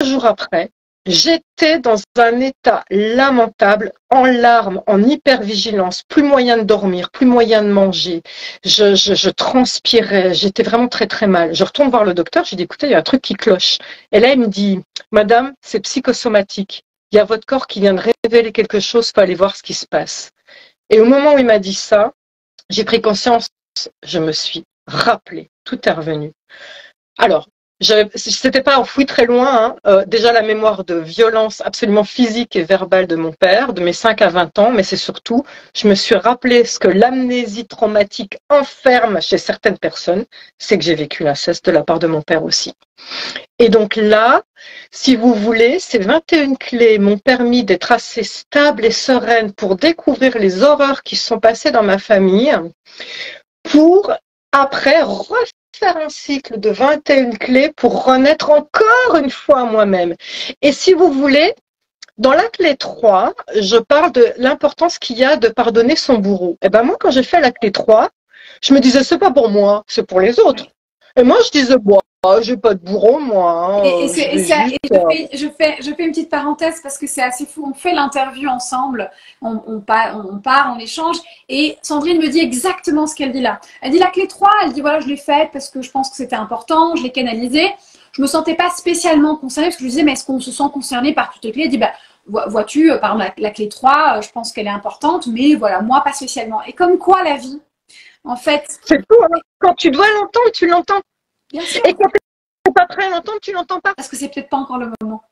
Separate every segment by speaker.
Speaker 1: jours après, j'étais dans un état lamentable, en larmes, en hypervigilance, plus moyen de dormir, plus moyen de manger. Je transpirais, j'étais vraiment très très mal. Je retourne voir le docteur, je lui dis écoutez, il y a un truc qui cloche. Et là, il me dit madame, c'est psychosomatique. Il y a votre corps qui vient de révéler quelque chose, il faut aller voir ce qui se passe. Et au moment où il m'a dit ça, j'ai pris conscience, je me suis rappelé, tout est revenu. Alors, c'était pas enfoui très loin, hein. Déjà la mémoire de violence absolument physique et verbale de mon père, de mes 5 à 20 ans, mais c'est surtout, je me suis rappelé ce que l'amnésie traumatique enferme chez certaines personnes, c'est que j'ai vécu l'inceste de la part de mon père aussi. Et donc là, si vous voulez, ces 21 clés m'ont permis d'être assez stable et sereine pour découvrir les horreurs qui se sont passées dans ma famille, pour après refaire un cycle de 21 clés pour renaître encore une fois moi-même. Et si vous voulez, dans la clé 3, je parle de l'importance qu'il y a de pardonner son bourreau. Et ben moi, quand j'ai fait la clé 3, je me disais, c'est pas pour moi, c'est pour les autres. Et moi, je disais, bon, j'ai pas de bourreau, moi.
Speaker 2: Et je fais une petite parenthèse parce que c'est assez fou. On fait l'interview ensemble, on part, on échange. Et Sandrine me dit exactement ce qu'elle dit là. Elle dit la clé 3, elle dit voilà, je l'ai faite parce que je pense que c'était important, je l'ai canalisée. Je me sentais pas spécialement concernée parce que je disais, mais est-ce qu'on se sent concerné par toutes les clés? Elle dit, bah, vois-tu, par exemple, la clé 3, je pense qu'elle est importante, mais voilà, moi, pas spécialement. Et comme quoi la vie, en fait.
Speaker 1: C'est tout, hein. Quand tu dois l'entendre, tu l'entends.
Speaker 2: Bien sûr.
Speaker 1: Et quand tu n'es pas prêt à l'entendre, tu l'entends pas.
Speaker 2: Parce que c'est peut-être pas encore le moment.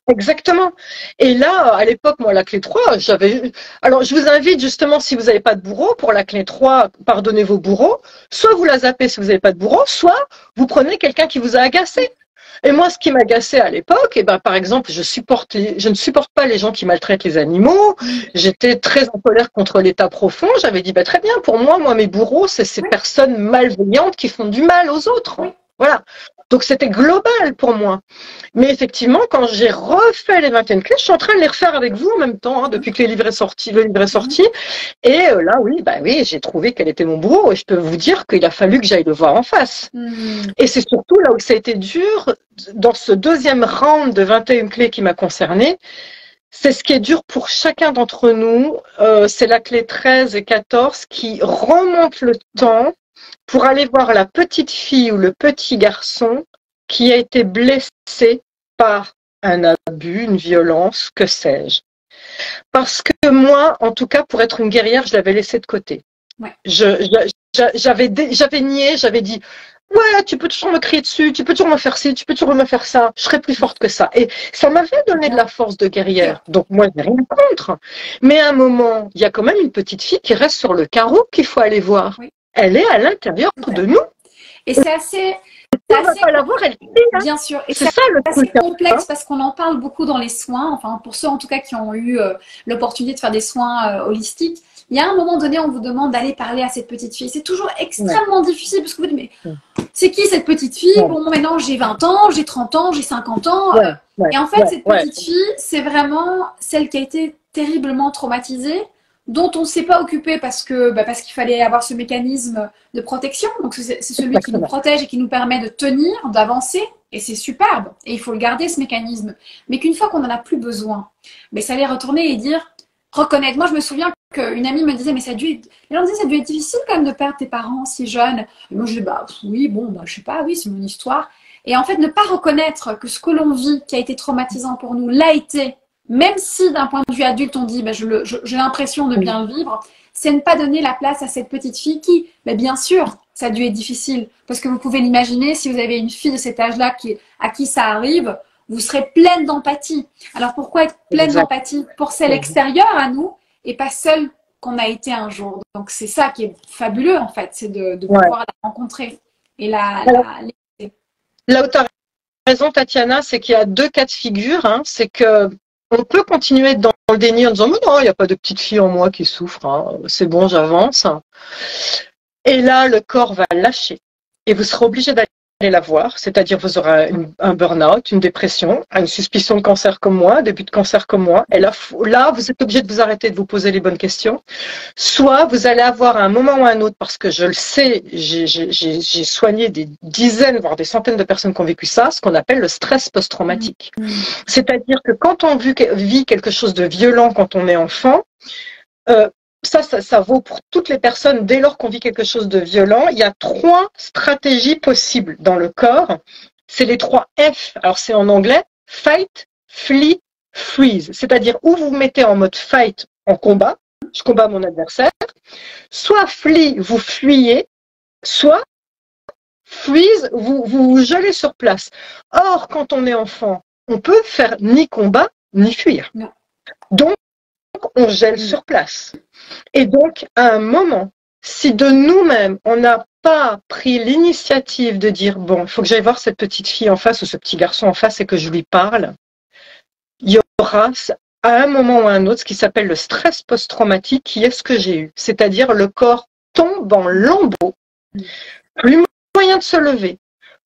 Speaker 1: Exactement. Et là, à l'époque, moi, la clé 3, j'avais... Alors, je vous invite justement, si vous n'avez pas de bourreau, pour la clé 3, pardonnez vos bourreaux. Soit vous la zappez si vous n'avez pas de bourreau, soit vous prenez quelqu'un qui vous a agacé. Et moi, ce qui m'agaçait à l'époque, eh ben, par exemple, je ne supporte pas les gens qui maltraitent les animaux. J'étais très en colère contre l'État profond. J'avais dit, bah, très bien, pour moi, mes bourreaux, c'est ces personnes malveillantes qui font du mal aux autres. Voilà. Donc, c'était global pour moi. Mais effectivement, quand j'ai refait les 21 clés, je suis en train de les refaire avec vous en même temps, hein, depuis que le livre est sorti. Et là, oui, j'ai trouvé quel était mon bourreau. Et je peux vous dire qu'il a fallu que j'aille le voir en face. Et c'est surtout là où ça a été dur, dans ce deuxième round de 21 clés qui m'a concernée. C'est ce qui est dur pour chacun d'entre nous. C'est la clé 13 et 14 qui remonte le temps pour aller voir la petite fille ou le petit garçon qui a été blessé par un abus, une violence, que sais-je. Parce que moi, en tout cas, pour être une guerrière, je l'avais laissé de côté.
Speaker 2: Ouais.
Speaker 1: J'avais nié, j'avais dit, ouais, tu peux toujours me crier dessus, tu peux toujours me faire ci, tu peux toujours me faire ça, je serai plus forte que ça. Et ça m'avait donné de la force de guerrière. Donc moi, je n'ai rien contre. Mais à un moment, il y a quand même une petite fille qui reste sur le carreau qu'il faut aller voir. Oui. Elle est à l'intérieur de nous.
Speaker 2: Et c'est assez...
Speaker 1: On va pas la voir, elle est, hein.
Speaker 2: Bien sûr. Et
Speaker 1: c'est ça le
Speaker 2: truc complexe parce qu'on en parle beaucoup dans les soins. Enfin, pour ceux en tout cas qui ont eu l'opportunité de faire des soins holistiques, il y a un moment donné, on vous demande d'aller parler à cette petite fille. C'est toujours extrêmement difficile parce que vous dites, mais c'est qui cette petite fille? Bon, maintenant j'ai 20 ans, j'ai 30 ans, j'ai 50 ans. Et en fait, cette petite fille, c'est vraiment celle qui a été terriblement traumatisée, dont on ne s'est pas occupé parce qu'il fallait avoir ce mécanisme de protection. Donc, c'est celui qui nous protège et qui nous permet de tenir, d'avancer. Et c'est superbe. Et il faut le garder, ce mécanisme. Mais qu'une fois qu'on n'en a plus besoin, ça allait retourner et dire, reconnaître. Moi, je me souviens qu'une amie me disait, mais ça a dû être difficile quand même de perdre tes parents si jeunes. Et moi, je dis, oui, je sais pas, oui, c'est mon histoire. Et en fait, ne pas reconnaître que ce que l'on vit, qui a été traumatisant pour nous, l'a été, même si d'un point de vue adulte, on dit j'ai l'impression de bien le vivre, c'est ne pas donner la place à cette petite fille qui, bien sûr, ça a dû être difficile. Parce que vous pouvez l'imaginer, si vous avez une fille de cet âge-là à qui ça arrive, vous serez pleine d'empathie. Alors pourquoi être pleine d'empathie pour celle extérieure à nous et pas celle qu'on a été un jour? Donc c'est ça qui est fabuleux en fait, c'est de pouvoir la rencontrer. Et là
Speaker 1: où tu as raison, Tatiana, c'est qu'il y a deux cas de figure. Hein. C'est que on peut continuer dans le déni en disant mais non, il n'y a pas de petite fille en moi qui souffre, hein. C'est bon, j'avance. Et là, le corps va lâcher et vous serez obligé d'aller aller la voir, c'est-à-dire vous aurez un burn-out, une dépression, une suspicion de cancer comme moi, un début de cancer comme moi, et là, vous êtes obligé de vous arrêter, de vous poser les bonnes questions. Soit vous allez avoir à un moment ou à un autre, parce que je le sais, j'ai soigné des dizaines, voire des centaines de personnes qui ont vécu ça, ce qu'on appelle le stress post-traumatique. C'est-à-dire que quand on vit quelque chose de violent quand on est enfant, ça vaut pour toutes les personnes. Dès lors qu'on vit quelque chose de violent, il y a 3 stratégies possibles dans le corps. C'est les 3 F. Alors c'est en anglais, fight, flee, freeze. C'est-à-dire où vous vous mettez en mode fight, en combat, je combats mon adversaire, soit flee, vous fuyez, soit freeze, vous gelez sur place. Or, quand on est enfant, on peut faire ni combat, ni fuir.
Speaker 2: Non.
Speaker 1: Donc, on gèle sur place. Et donc, à un moment, si de nous-mêmes, on n'a pas pris l'initiative de dire, bon, il faut que j'aille voir cette petite fille en face ou ce petit garçon en face et que je lui parle, il y aura à un moment ou à un autre ce qui s'appelle le stress post-traumatique, qui est ce que j'ai eu. C'est-à-dire le corps tombe en lambeaux, plus moyen de se lever,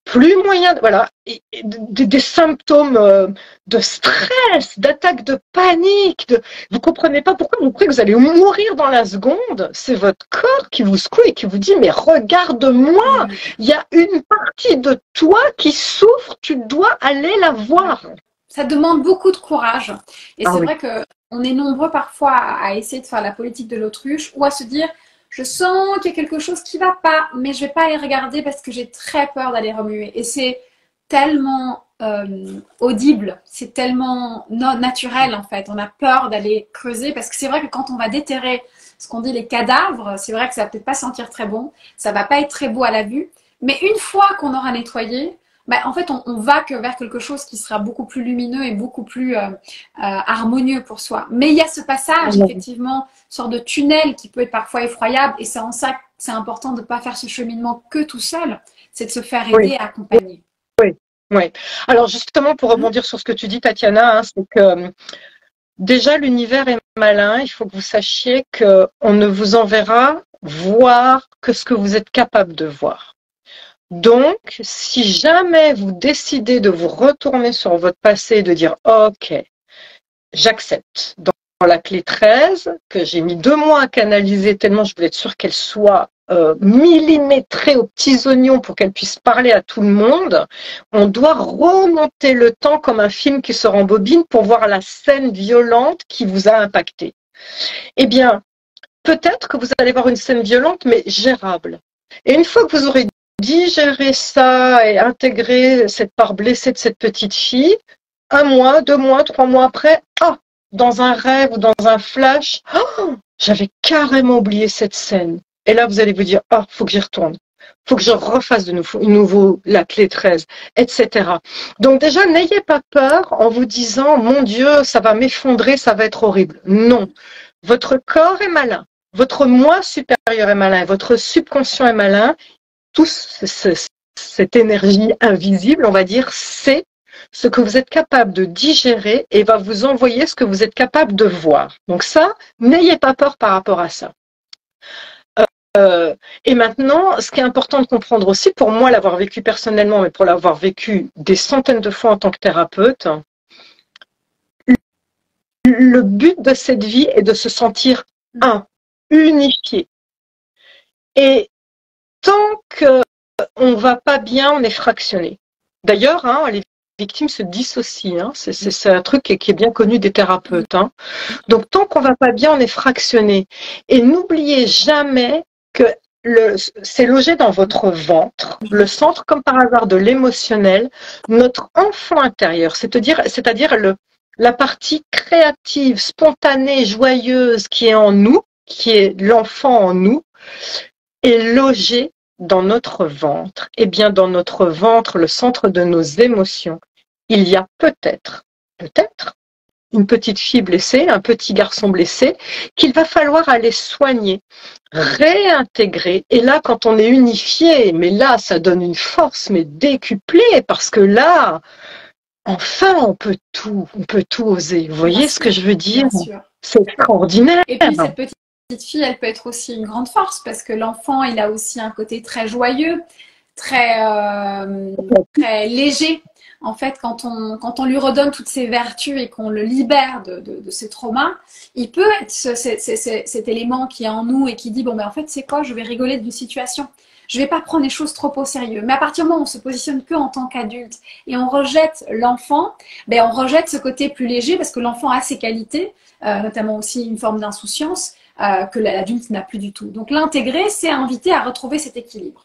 Speaker 1: plus moyen, voilà, des symptômes de stress, d'attaque de panique. Vous comprenez pas pourquoi vous croyez que vous allez mourir dans la seconde. C'est votre corps qui vous secoue et qui vous dit, mais regarde-moi, il y a une partie de toi qui souffre, tu dois aller la voir.
Speaker 2: Ça demande beaucoup de courage. Et c'est vrai qu'on est nombreux parfois à essayer de faire la politique de l'autruche ou à se dire, je sens qu'il y a quelque chose qui ne va pas, mais je ne vais pas aller regarder parce que j'ai très peur d'aller remuer. Et c'est tellement audible, c'est tellement naturel en fait. On a peur d'aller creuser parce que c'est vrai que quand on va déterrer ce qu'on dit les cadavres, c'est vrai que ça ne va peut-être pas sentir très bon, ça ne va pas être très beau à la vue. Mais une fois qu'on aura nettoyé, en fait, on va vers quelque chose qui sera beaucoup plus lumineux et beaucoup plus harmonieux pour soi. Mais il y a ce passage, effectivement, sorte de tunnel qui peut être parfois effroyable. Et c'est en ça que c'est important de ne pas faire ce cheminement que tout seul. C'est de se faire aider et accompagner.
Speaker 1: Oui. Alors justement, pour rebondir sur ce que tu dis, Tatiana, c'est que déjà l'univers est malin. Il faut que vous sachiez qu'on ne vous enverra voir que ce que vous êtes capable de voir. Donc, si jamais vous décidez de vous retourner sur votre passé et de dire « Ok, j'accepte » dans la clé 13, que j'ai mis 2 mois à canaliser tellement je voulais être sûre qu'elle soit millimétrée aux petits oignons pour qu'elle puisse parler à tout le monde, on doit remonter le temps comme un film qui se rembobine pour voir la scène violente qui vous a impacté. Eh bien, peut-être que vous allez voir une scène violente, mais gérable. Et une fois que vous aurez digérer ça et intégrer cette part blessée de cette petite fille, 1 mois, 2 mois, 3 mois après, dans un rêve ou dans un flash, j'avais carrément oublié cette scène. Et là, vous allez vous dire, faut que j'y retourne. Faut que je refasse de nouveau la clé 13, etc. Donc déjà, n'ayez pas peur en vous disant, mon Dieu, ça va m'effondrer, ça va être horrible. Non. Votre corps est malin. Votre moi supérieur est malin. Votre subconscient est malin. Cette énergie invisible, on va dire, c'est ce que vous êtes capable de digérer et va vous envoyer ce que vous êtes capable de voir. Donc ça, n'ayez pas peur par rapport à ça. Et maintenant, ce qui est important de comprendre aussi, pour moi l'avoir vécu personnellement, mais pour l'avoir vécu des centaines de fois en tant que thérapeute, le but de cette vie est de se sentir unifié. Et tant qu'on ne va pas bien, on est fractionné. D'ailleurs, les victimes se dissocient. C'est un truc qui est bien connu des thérapeutes. Donc, tant qu'on ne va pas bien, on est fractionné. Et n'oubliez jamais que c'est logé dans votre ventre, le centre, comme par hasard, de l'émotionnel, notre enfant intérieur, c'est-à-dire la partie créative, spontanée, joyeuse qui est en nous, qui est l'enfant en nous, est logé dans notre ventre. Et bien dans notre ventre, le centre de nos émotions, il y a peut-être une petite fille blessée, un petit garçon blessé, qu'il va falloir aller soigner, réintégrer. Et là, quand on est unifié, mais là, ça donne une force, mais décuplée, parce que là, enfin, on peut tout oser. Vous voyez ce que je veux dire? C'est extraordinaire.
Speaker 2: Et puis, cette petite fille, elle peut être aussi une grande force, parce que l'enfant, il a aussi un côté très joyeux, très léger. En fait, quand on lui redonne toutes ses vertus et qu'on le libère de ses traumas, il peut être cet élément qui est en nous et qui dit, bon, ben en fait, c'est quoi, je vais rigoler d'une situation. Je vais pas prendre les choses trop au sérieux. Mais à partir du moment où on se positionne que en tant qu'adulte et on rejette l'enfant, ben on rejette ce côté plus léger parce que l'enfant a ses qualités, notamment aussi une forme d'insouciance que l'adulte n'a plus du tout. Donc l'intégrer, c'est inviter à retrouver cet équilibre.